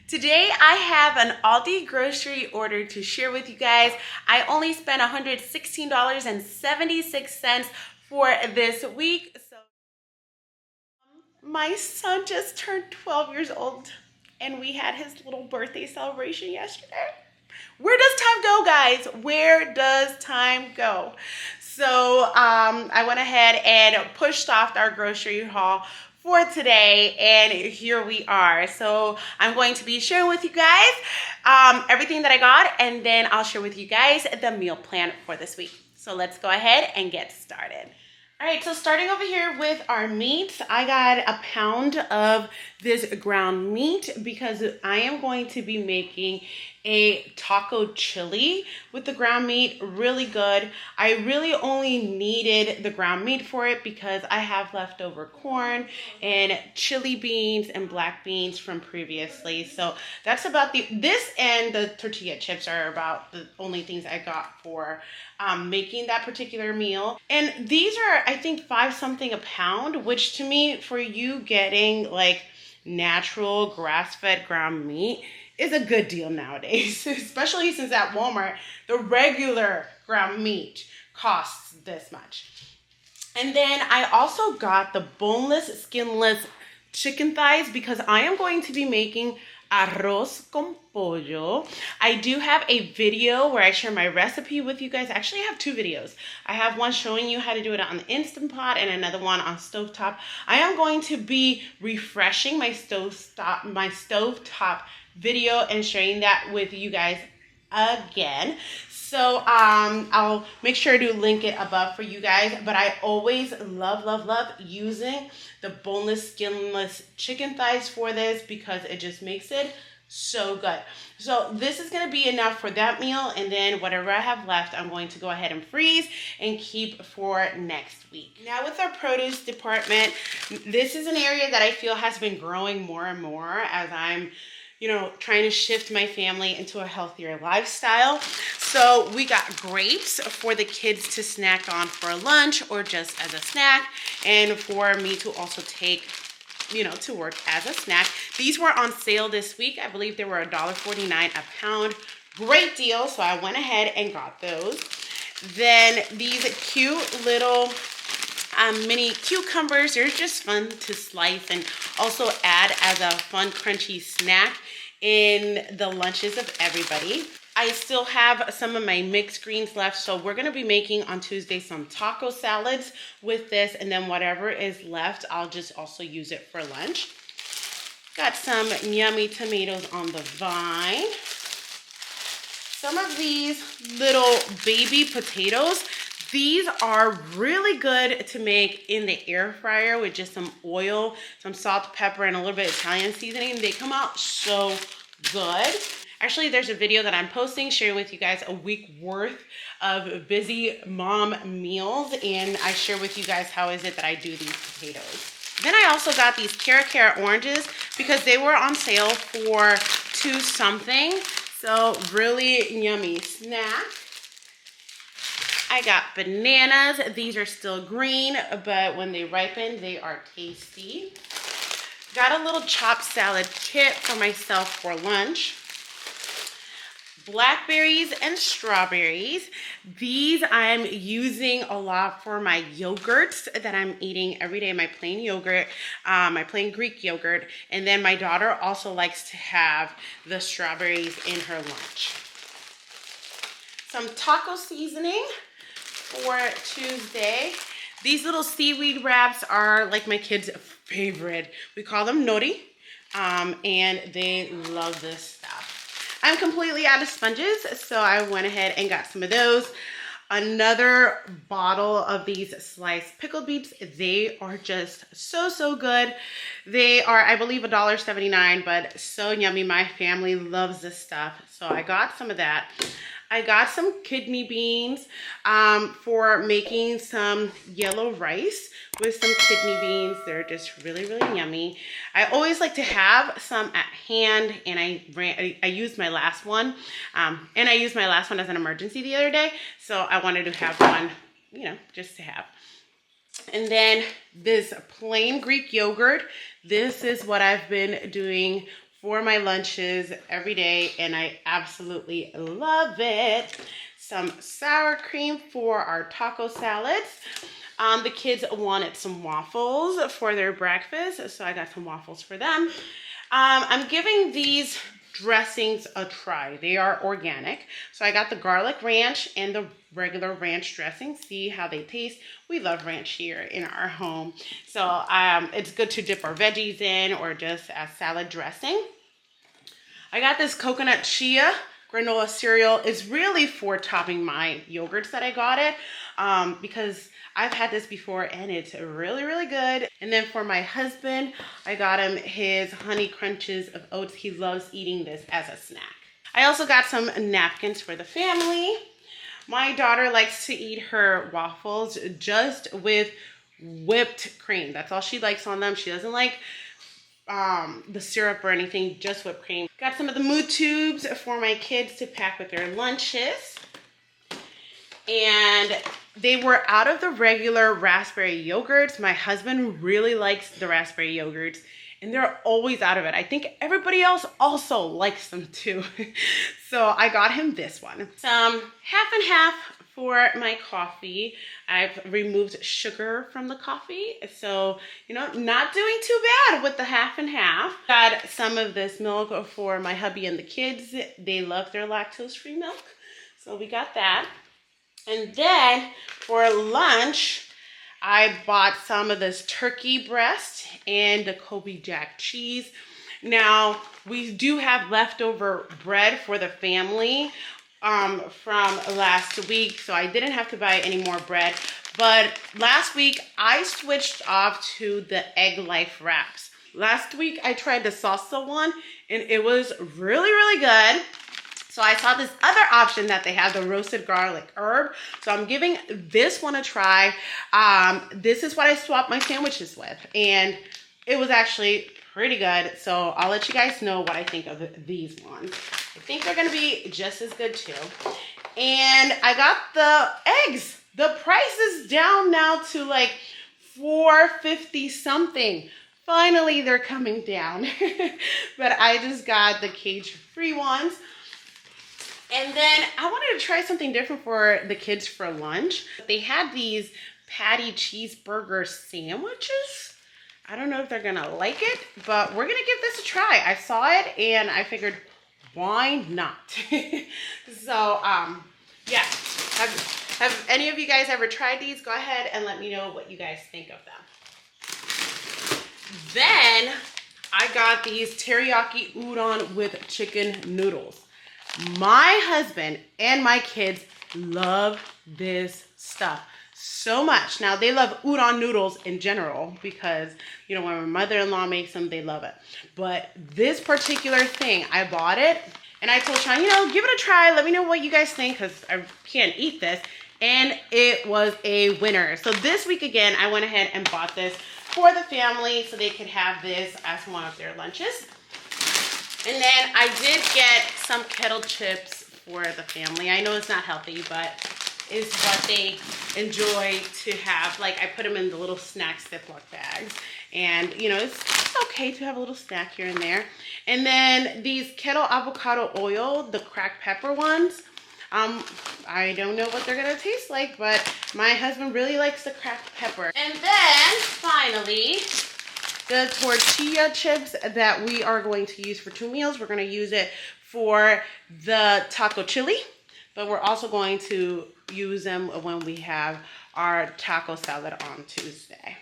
Today I have an Aldi grocery order to share with you guys. I only spent $116.76 for this week. So my son just turned 12 years old and we had his little birthday celebration yesterday. Where does time go, guys? Where does time go? So I went ahead and pushed off our grocery haul for today, and here we are. So I'm going to be sharing with you guys everything that I got, and then I'll share with you guys the meal plan for this week. So let's go ahead and get started. All right, so starting over here with our meats, I got a pound of this ground meat because I am going to be making a taco chili with the ground meat. Really good. I really only needed the ground meat for it because I have leftover corn and chili beans and black beans from previously. So that's about this, and the tortilla chips are about the only things I got for making that particular meal. And these are, I think, 5 something a pound, which to me, for you getting like natural grass-fed ground meat, is a good deal nowadays, especially since at Walmart, the regular ground meat costs this much. And then I also got the boneless, skinless chicken thighs because I am going to be making arroz con pollo. I do have a video where I share my recipe with you guys. Actually, I have 2 videos. I have one showing you how to do it on the Instant Pot and another one on stovetop. I am going to be refreshing my stovetop video and sharing that with you guys again. So I'll make sure to link it above for you guys. But I always love using the boneless, skinless chicken thighs for this because it just makes it so good. So this is going to be enough for that meal, and then whatever I have left, I'm going to go ahead and freeze and keep for next week. Now with our produce department, this is an area that I feel has been growing more and more as I'm trying to shift my family into a healthier lifestyle. So we got grapes for the kids to snack on for lunch or just as a snack, and for me to also take to work as a snack. These were on sale this week. I believe they were $1.49 a pound. Great deal. So I went ahead and got those. Then these cute little mini cucumbers. They're just fun to slice and also add as a fun crunchy snack in the lunches of everybody. I still have some of my mixed greens left, so we're going to be making on Tuesday some taco salads with this, and then whatever is left, I'll just also use it for lunch. Got some yummy tomatoes on the vine. Some of these little baby potatoes, these are really good to make in the air fryer with just some oil, some salt, pepper, and a little bit of Italian seasoning. They come out so good. Actually, there's a video that I'm posting sharing with you guys a week worth of busy mom meals, and I share with you guys how is it that I do these potatoes. Then I also got these Cara oranges because they were on sale for $2 something. So really yummy snack. I got bananas. These are still green, but when they ripen, they are tasty. Got a little chopped salad kit for myself for lunch. Blackberries and strawberries. These I'm using a lot for my yogurts that I'm eating every day, my plain yogurt, my plain Greek yogurt. And then my daughter also likes to have the strawberries in her lunch. Some taco seasoning for Tuesday. These little seaweed wraps are like my kids' favorite. We call them nori, and they love this stuff. I'm completely out of sponges, so I went ahead and got some of those. Another bottle of these sliced pickled beets. They are just so good. They are, I believe, $1.79, but so yummy. My family loves this stuff, so I got some of that. I got some kidney beans for making some yellow rice with some kidney beans. They're just really yummy. I always like to have some at hand, and I used my last one, and I used my last one as an emergency the other day, so I wanted to have one, just to have. And then this plain Greek yogurt. This is what I've been doing for my lunches every day, and I absolutely love it. Some sour cream for our taco salads. The kids wanted some waffles for their breakfast, so I got some waffles for them. I'm giving these dressings a try. They are organic. So I got the garlic ranch and the regular ranch dressing. See how they taste. We love ranch here in our home. So it's good to dip our veggies in or just as salad dressing. I got this coconut chia granola cereal. Is really for topping my yogurts that I got it because I've had this before and it's really, really good. And then for my husband, I got him his honey crunches of oats. He loves eating this as a snack. I also got some napkins for the family. My daughter likes to eat her waffles just with whipped cream. That's all she likes on them. She doesn't like the syrup or anything, just whipped cream. Got some of the mood tubes for my kids to pack with their lunches. And they were out of the regular raspberry yogurts. My husband really likes the raspberry yogurts, and they're always out of it. I think everybody else also likes them too. So I got him this one. Some half and half for my coffee. I've removed sugar from the coffee, so not doing too bad with the half and half. Got some of this milk for my hubby and the kids. They love their lactose-free milk, so we got that. And then for lunch, I bought some of this turkey breast and the Kobe Jack cheese. Now, we do have leftover bread for the family from last week, so I didn't have to buy any more bread. But last week, I switched off to the Egg Life wraps. Last week, I tried the salsa one, and it was really, really good. So I saw this other option that they have, the roasted garlic herb. So I'm giving this one a try. This is what I swapped my sandwiches with, and it was actually pretty good. So I'll let you guys know what I think of these ones. I think they're gonna be just as good too. And I got the eggs. The price is down now to like $4.50 something. Finally, they're coming down. But I just got the cage-free ones. And then I wanted to try something different for the kids for lunch. They had these patty cheeseburger sandwiches. I don't know if they're gonna like it, but we're gonna give this a try. I saw it and I figured, why not? So, yeah. Have any of you guys ever tried these? Go ahead and let me know what you guys think of them. Then I got these teriyaki udon with chicken noodles. My husband and my kids love this stuff so much. Now, they love udon noodles in general because, when my mother-in-law makes them, they love it. But this particular thing, I bought it, and I told Sean, give it a try. Let me know what you guys think because I can't eat this. And it was a winner. So this week, again, I went ahead and bought this for the family so they could have this as one of their lunches. And then I did get some kettle chips for the family. I know it's not healthy, but it's what they enjoy to have. Like, I put them in the little snack Ziploc bags. And, it's okay to have a little snack here and there. And then these kettle avocado oil, the cracked pepper ones. I don't know what they're going to taste like, but my husband really likes the cracked pepper. And then, finally, the tortilla chips that we are going to use for 2 meals. We're going to use it for the taco chili, but we're also going to use them when we have our taco salad on Tuesday.